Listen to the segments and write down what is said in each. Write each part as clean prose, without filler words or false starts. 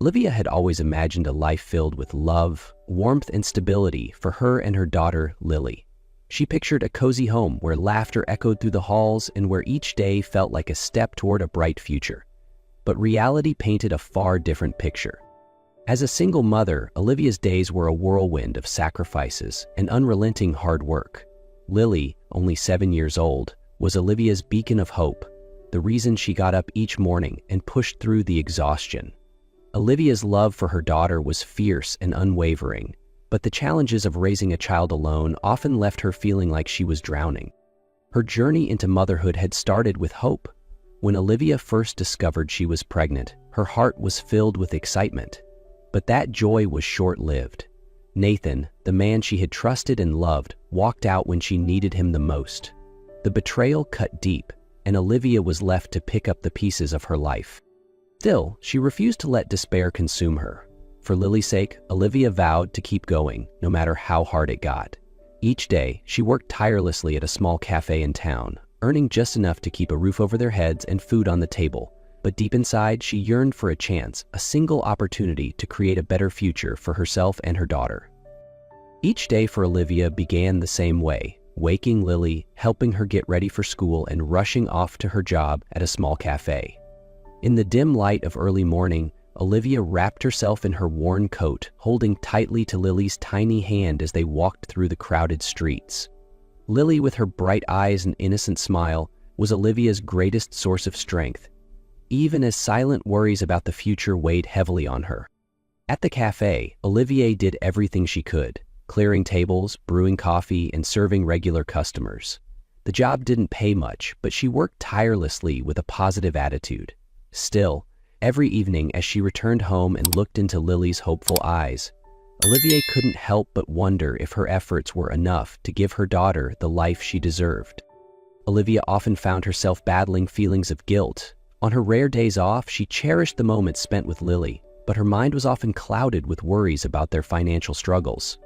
Olivia had always imagined a life filled with love, warmth, and stability for her and her daughter, Lily. She pictured a cozy home where laughter echoed through the halls and where each day felt like a step toward a bright future. But reality painted a far different picture. As a single mother, Olivia's days were a whirlwind of sacrifices and unrelenting hard work. Lily, only 7 years old, was Olivia's beacon of hope, the reason she got up each morning and pushed through the exhaustion. Olivia's love for her daughter was fierce and unwavering, but the challenges of raising a child alone often left her feeling like she was drowning. Her journey into motherhood had started with hope. When Olivia first discovered she was pregnant, her heart was filled with excitement. But that joy was short-lived. Nathan, the man she had trusted and loved, walked out when she needed him the most. The betrayal cut deep, and Olivia was left to pick up the pieces of her life. Still, she refused to let despair consume her. For Lily's sake, Olivia vowed to keep going, no matter how hard it got. Each day, she worked tirelessly at a small cafe in town, earning just enough to keep a roof over their heads and food on the table. But deep inside, she yearned for a chance, a single opportunity to create a better future for herself and her daughter. Each day for Olivia began the same way, waking Lily, helping her get ready for school, and rushing off to her job at a small cafe. In the dim light of early morning, Olivia wrapped herself in her worn coat, holding tightly to Lily's tiny hand as they walked through the crowded streets. Lily, with her bright eyes and innocent smile, was Olivia's greatest source of strength, even as silent worries about the future weighed heavily on her. At the cafe, Olivia did everything she could, clearing tables, brewing coffee, and serving regular customers. The job didn't pay much, but she worked tirelessly with a positive attitude. Still, every evening as she returned home and looked into Lily's hopeful eyes, Olivia couldn't help but wonder if her efforts were enough to give her daughter the life she deserved. Olivia often found herself battling feelings of guilt. On her rare days off, she cherished the moments spent with Lily, but her mind was often clouded with worries about their financial struggles.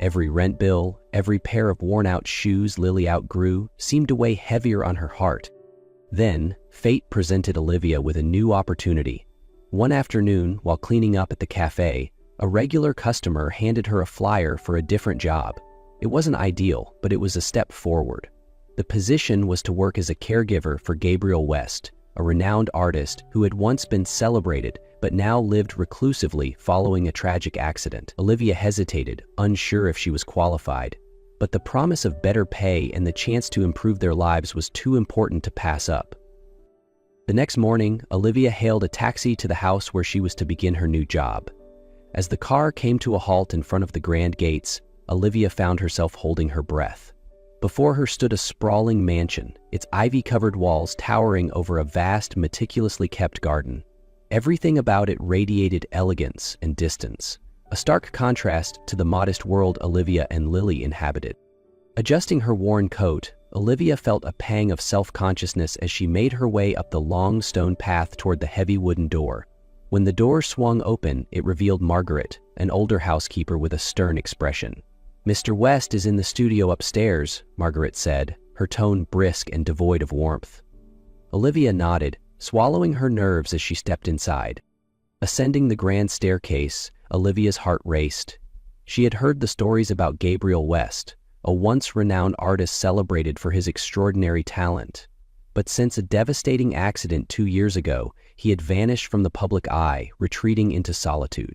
Every rent bill, every pair of worn-out shoes Lily outgrew seemed to weigh heavier on her heart. Then, fate presented Olivia with a new opportunity. One afternoon, while cleaning up at the cafe, a regular customer handed her a flyer for a different job. It wasn't ideal, but it was a step forward. The position was to work as a caregiver for Gabriel West, a renowned artist who had once been celebrated but now lived reclusively following a tragic accident. Olivia hesitated, unsure if she was qualified, but the promise of better pay and the chance to improve their lives was too important to pass up. The next morning, Olivia hailed a taxi to the house where she was to begin her new job. As the car came to a halt in front of the grand gates, Olivia found herself holding her breath. Before her stood a sprawling mansion, its ivy-covered walls towering over a vast, meticulously kept garden. Everything about it radiated elegance and distance, a stark contrast to the modest world Olivia and Lily inhabited. Adjusting her worn coat, Olivia felt a pang of self-consciousness as she made her way up the long stone path toward the heavy wooden door. When the door swung open, it revealed Margaret, an older housekeeper with a stern expression. "Mr. West is in the studio upstairs," Margaret said, her tone brisk and devoid of warmth. Olivia nodded, swallowing her nerves as she stepped inside. Ascending the grand staircase, Olivia's heart raced. She had heard the stories about Gabriel West, a once renowned artist celebrated for his extraordinary talent. But since a devastating accident 2 years ago, he had vanished from the public eye, retreating into solitude.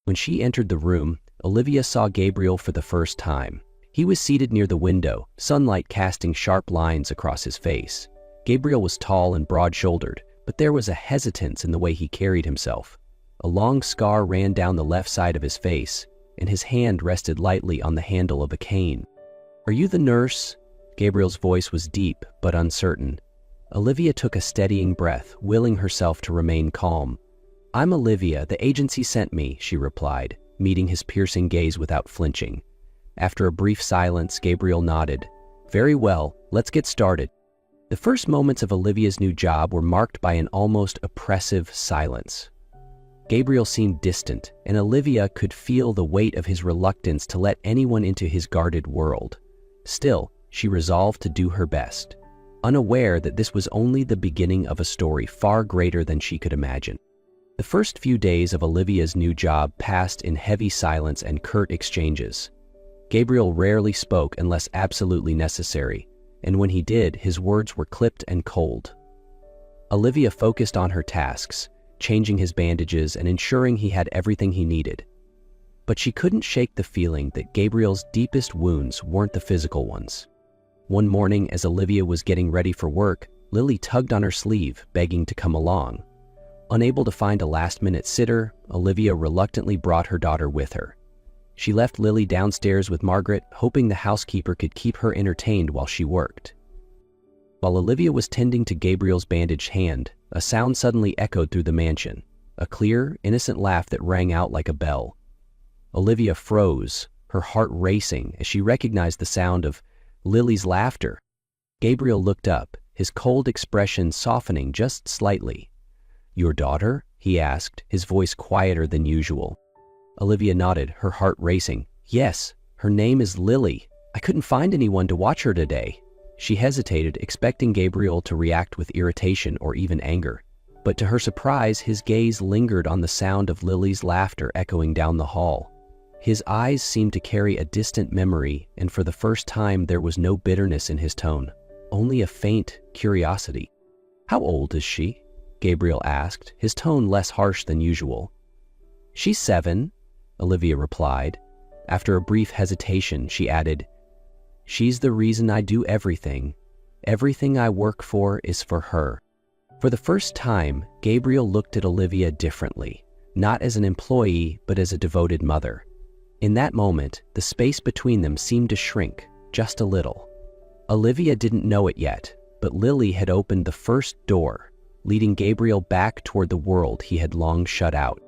When she entered the room, Olivia saw Gabriel for the first time. He was seated near the window, sunlight casting sharp lines across his face. Gabriel was tall and broad-shouldered, but there was a hesitance in the way he carried himself. A long scar ran down the left side of his face, and his hand rested lightly on the handle of a cane. "Are you the nurse?" Gabriel's voice was deep but uncertain. Olivia took a steadying breath, willing herself to remain calm. "I'm Olivia, the agency sent me," she replied, meeting his piercing gaze without flinching. After a brief silence, Gabriel nodded. "Very well, let's get started." The first moments of Olivia's new job were marked by an almost oppressive silence. Gabriel seemed distant, and Olivia could feel the weight of his reluctance to let anyone into his guarded world. Still, she resolved to do her best, unaware that this was only the beginning of a story far greater than she could imagine. The first few days of Olivia's new job passed in heavy silence and curt exchanges. Gabriel rarely spoke unless absolutely necessary, and when he did, his words were clipped and cold. Olivia focused on her tasks, changing his bandages and ensuring he had everything he needed. But she couldn't shake the feeling that Gabriel's deepest wounds weren't the physical ones. One morning, as Olivia was getting ready for work, Lily tugged on her sleeve, begging to come along. Unable to find a last-minute sitter, Olivia reluctantly brought her daughter with her. She left Lily downstairs with Margaret, hoping the housekeeper could keep her entertained while she worked. While Olivia was tending to Gabriel's bandaged hand, a sound suddenly echoed through the mansion, a clear, innocent laugh that rang out like a bell. Olivia froze, her heart racing as she recognized the sound of Lily's laughter. Gabriel looked up, his cold expression softening just slightly. "Your daughter?" he asked, his voice quieter than usual. Olivia nodded, her heart racing. "Yes, her name is Lily. I couldn't find anyone to watch her today." She hesitated, expecting Gabriel to react with irritation or even anger. But to her surprise, his gaze lingered on the sound of Lily's laughter echoing down the hall. His eyes seemed to carry a distant memory, and for the first time there was no bitterness in his tone, only a faint curiosity. "How old is she?" Gabriel asked, his tone less harsh than usual. "She's 7, Olivia replied. After a brief hesitation, she added, "She's the reason I do everything. Everything I work for is for her." For the first time, Gabriel looked at Olivia differently, not as an employee, but as a devoted mother. In that moment, the space between them seemed to shrink, just a little. Olivia didn't know it yet, but Lily had opened the first door, leading Gabriel back toward the world he had long shut out.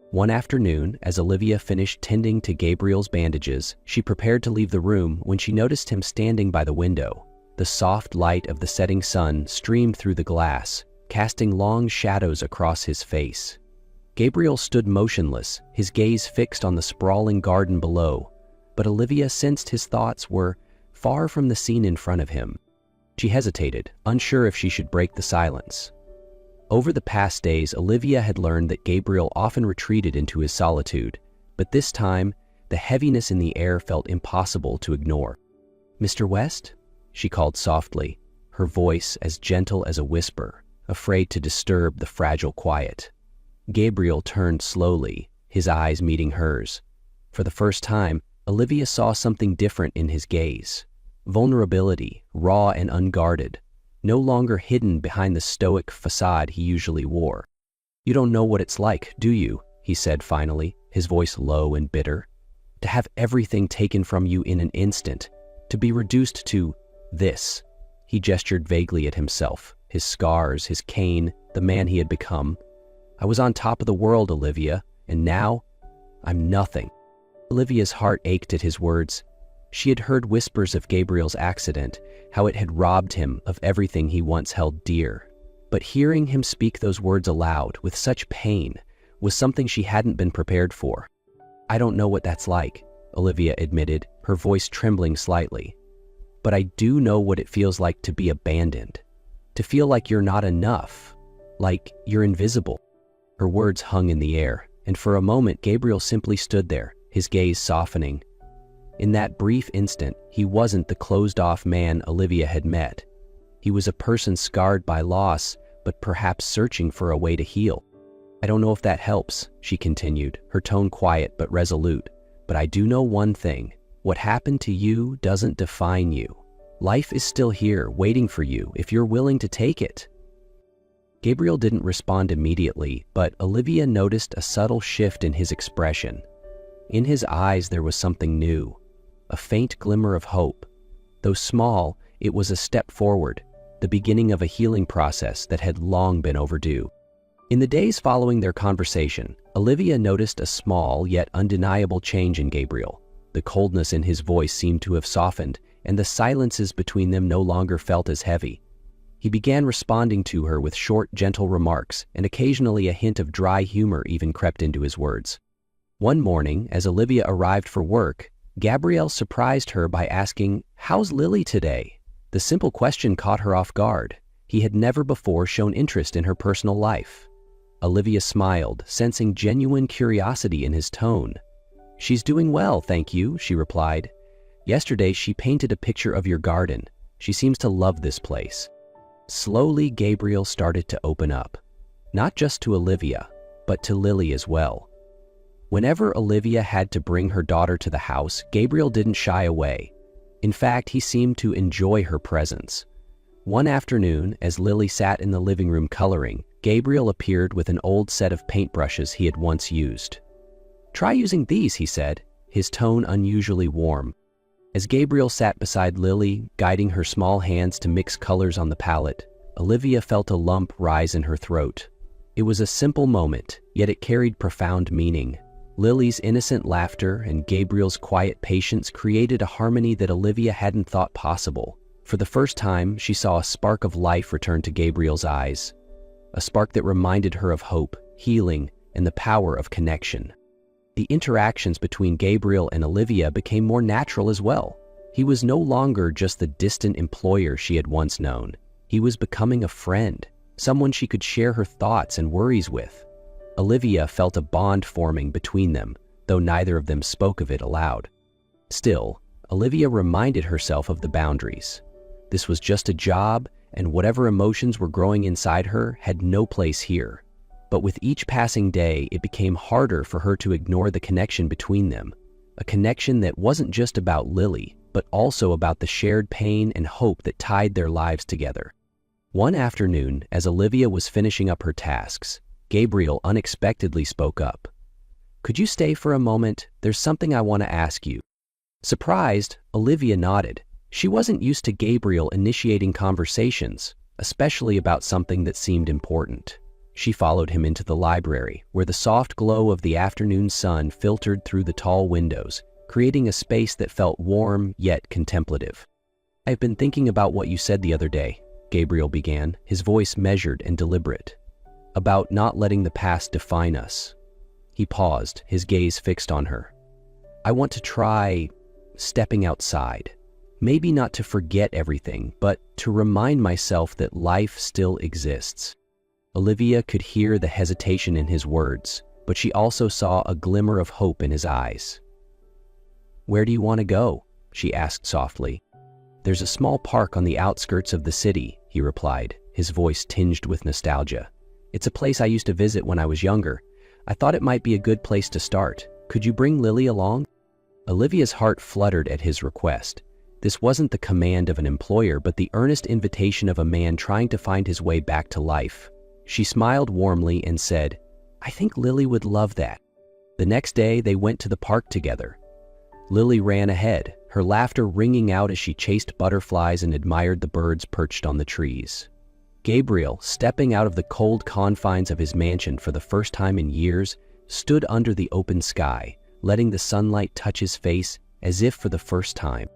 One afternoon, as Olivia finished tending to Gabriel's bandages, she prepared to leave the room when she noticed him standing by the window. The soft light of the setting sun streamed through the glass, casting long shadows across his face. Gabriel stood motionless, his gaze fixed on the sprawling garden below, but Olivia sensed his thoughts were far from the scene in front of him. She hesitated, unsure if she should break the silence. Over the past days, Olivia had learned that Gabriel often retreated into his solitude, but this time, the heaviness in the air felt impossible to ignore. "Mr. West?" she called softly, her voice as gentle as a whisper, afraid to disturb the fragile quiet. Gabriel turned slowly, his eyes meeting hers. For the first time, Olivia saw something different in his gaze. Vulnerability, raw and unguarded, no longer hidden behind the stoic facade he usually wore. "You don't know what it's like, do you?" he said finally, his voice low and bitter. "To have everything taken from you in an instant, to be reduced to this." He gestured vaguely at himself, his scars, his cane, the man he had become. "I was on top of the world, Olivia, and now I'm nothing." Olivia's heart ached at his words. She had heard whispers of Gabriel's accident, how it had robbed him of everything he once held dear. But hearing him speak those words aloud with such pain was something she hadn't been prepared for. "I don't know what that's like," Olivia admitted, her voice trembling slightly. "But I do know what it feels like to be abandoned, to feel like you're not enough, like you're invisible." Her words hung in the air, and for a moment Gabriel simply stood there, his gaze softening. In that brief instant, he wasn't the closed-off man Olivia had met. He was a person scarred by loss, but perhaps searching for a way to heal. "I don't know if that helps," she continued, her tone quiet but resolute. "But I do know one thing. What happened to you doesn't define you. Life is still here, waiting for you, if you're willing to take it." Gabriel didn't respond immediately, but Olivia noticed a subtle shift in his expression. In his eyes there was something new, a faint glimmer of hope. Though small, it was a step forward, the beginning of a healing process that had long been overdue. In the days following their conversation, Olivia noticed a small yet undeniable change in Gabriel. The coldness in his voice seemed to have softened, and the silences between them no longer felt as heavy. He began responding to her with short, gentle remarks, and occasionally a hint of dry humor even crept into his words. One morning, as Olivia arrived for work, Gabriel surprised her by asking, "How's Lily today?" The simple question caught her off guard. He had never before shown interest in her personal life. Olivia smiled, sensing genuine curiosity in his tone. "She's doing well, thank you," she replied. "Yesterday she painted a picture of your garden. She seems to love this place." Slowly, Gabriel started to open up. Not just to Olivia, but to Lily as well. Whenever Olivia had to bring her daughter to the house, Gabriel didn't shy away. In fact, he seemed to enjoy her presence. One afternoon, as Lily sat in the living room coloring, Gabriel appeared with an old set of paintbrushes he had once used. "Try using these," he said, his tone unusually warm. As Gabriel sat beside Lily, guiding her small hands to mix colors on the palette, Olivia felt a lump rise in her throat. It was a simple moment, yet it carried profound meaning. Lily's innocent laughter and Gabriel's quiet patience created a harmony that Olivia hadn't thought possible. For the first time, she saw a spark of life return to Gabriel's eyes, a spark that reminded her of hope, healing, and the power of connection. The interactions between Gabriel and Olivia became more natural as well. He was no longer just the distant employer she had once known. He was becoming a friend, someone she could share her thoughts and worries with. Olivia felt a bond forming between them, though neither of them spoke of it aloud. Still, Olivia reminded herself of the boundaries. This was just a job, and whatever emotions were growing inside her had no place here. But with each passing day, it became harder for her to ignore the connection between them, a connection that wasn't just about Lily, but also about the shared pain and hope that tied their lives together. One afternoon, as Olivia was finishing up her tasks, Gabriel unexpectedly spoke up. "Could you stay for a moment? There's something I want to ask you." Surprised, Olivia nodded. She wasn't used to Gabriel initiating conversations, especially about something that seemed important. She followed him into the library, where the soft glow of the afternoon sun filtered through the tall windows, creating a space that felt warm yet contemplative. "I've been thinking about what you said the other day," Gabriel began, his voice measured and deliberate. "About not letting the past define us." He paused, his gaze fixed on her. "I want to try stepping outside. Maybe not to forget everything, but to remind myself that life still exists." Olivia could hear the hesitation in his words, but she also saw a glimmer of hope in his eyes. "Where do you want to go?" she asked softly. "There's a small park on the outskirts of the city," he replied, his voice tinged with nostalgia. "It's a place I used to visit when I was younger. I thought it might be a good place to start. Could you bring Lily along?" Olivia's heart fluttered at his request. This wasn't the command of an employer, but the earnest invitation of a man trying to find his way back to life. She smiled warmly and said, "I think Lily would love that." The next day, they went to the park together. Lily ran ahead, her laughter ringing out as she chased butterflies and admired the birds perched on the trees. Gabriel, stepping out of the cold confines of his mansion for the first time in years, stood under the open sky, letting the sunlight touch his face as if for the first time.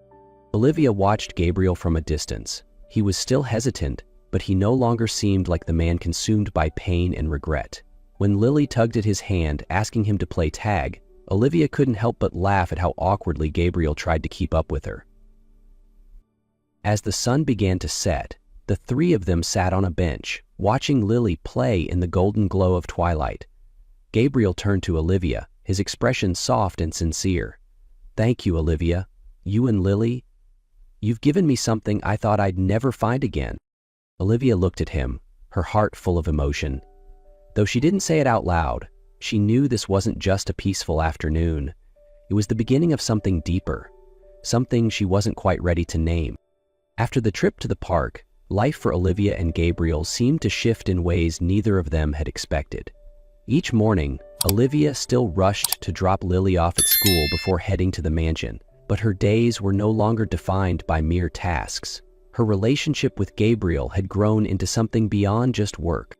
Olivia watched Gabriel from a distance. He was still hesitant, but he no longer seemed like the man consumed by pain and regret. When Lily tugged at his hand, asking him to play tag, Olivia couldn't help but laugh at how awkwardly Gabriel tried to keep up with her. As the sun began to set, the three of them sat on a bench, watching Lily play in the golden glow of twilight. Gabriel turned to Olivia, his expression soft and sincere. "Thank you, Olivia. You and Lily, you've given me something I thought I'd never find again." Olivia looked at him, her heart full of emotion. Though she didn't say it out loud, she knew this wasn't just a peaceful afternoon. It was the beginning of something deeper, something she wasn't quite ready to name. After the trip to the park, life for Olivia and Gabriel seemed to shift in ways neither of them had expected. Each morning, Olivia still rushed to drop Lily off at school before heading to the mansion, but her days were no longer defined by mere tasks. Her relationship with Gabriel had grown into something beyond just work.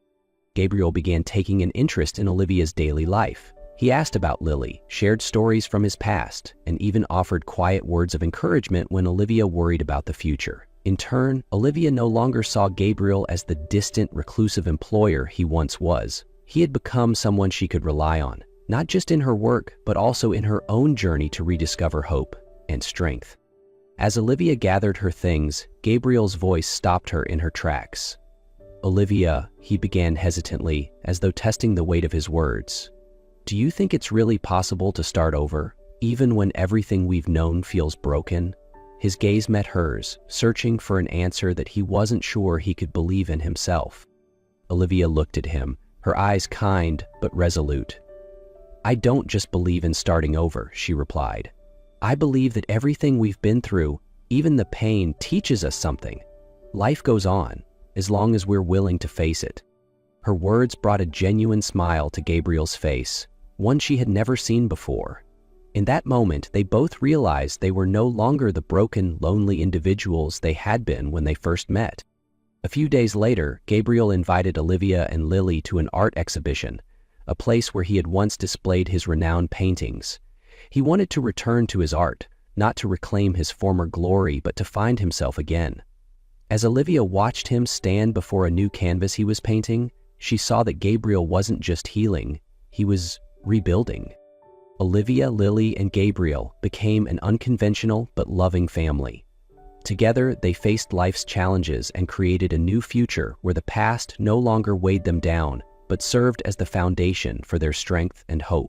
Gabriel began taking an interest in Olivia's daily life. He asked about Lily, shared stories from his past, and even offered quiet words of encouragement when Olivia worried about the future. In turn, Olivia no longer saw Gabriel as the distant, reclusive employer he once was. He had become someone she could rely on, not just in her work, but also in her own journey to rediscover hope and strength. As Olivia gathered her things, Gabriel's voice stopped her in her tracks. Olivia, he began hesitantly, as though testing the weight of his words. Do you think it's really possible to start over, even when everything we've known feels broken? His gaze met hers, searching for an answer that he wasn't sure he could believe in himself. Olivia looked at him, her eyes kind but resolute. I don't just believe in starting over, she replied. I believe that everything we've been through, even the pain, teaches us something. Life goes on, as long as we're willing to face it. Her words brought a genuine smile to Gabriel's face, one she had never seen before. In that moment, they both realized they were no longer the broken, lonely individuals they had been when they first met. A few days later, Gabriel invited Olivia and Lily to an art exhibition, a place where he had once displayed his renowned paintings. He wanted to return to his art, not to reclaim his former glory, but to find himself again. As Olivia watched him stand before a new canvas he was painting, she saw that Gabriel wasn't just healing, he was rebuilding. Olivia, Lily, and Gabriel became an unconventional but loving family. Together, they faced life's challenges and created a new future where the past no longer weighed them down, but served as the foundation for their strength and hope.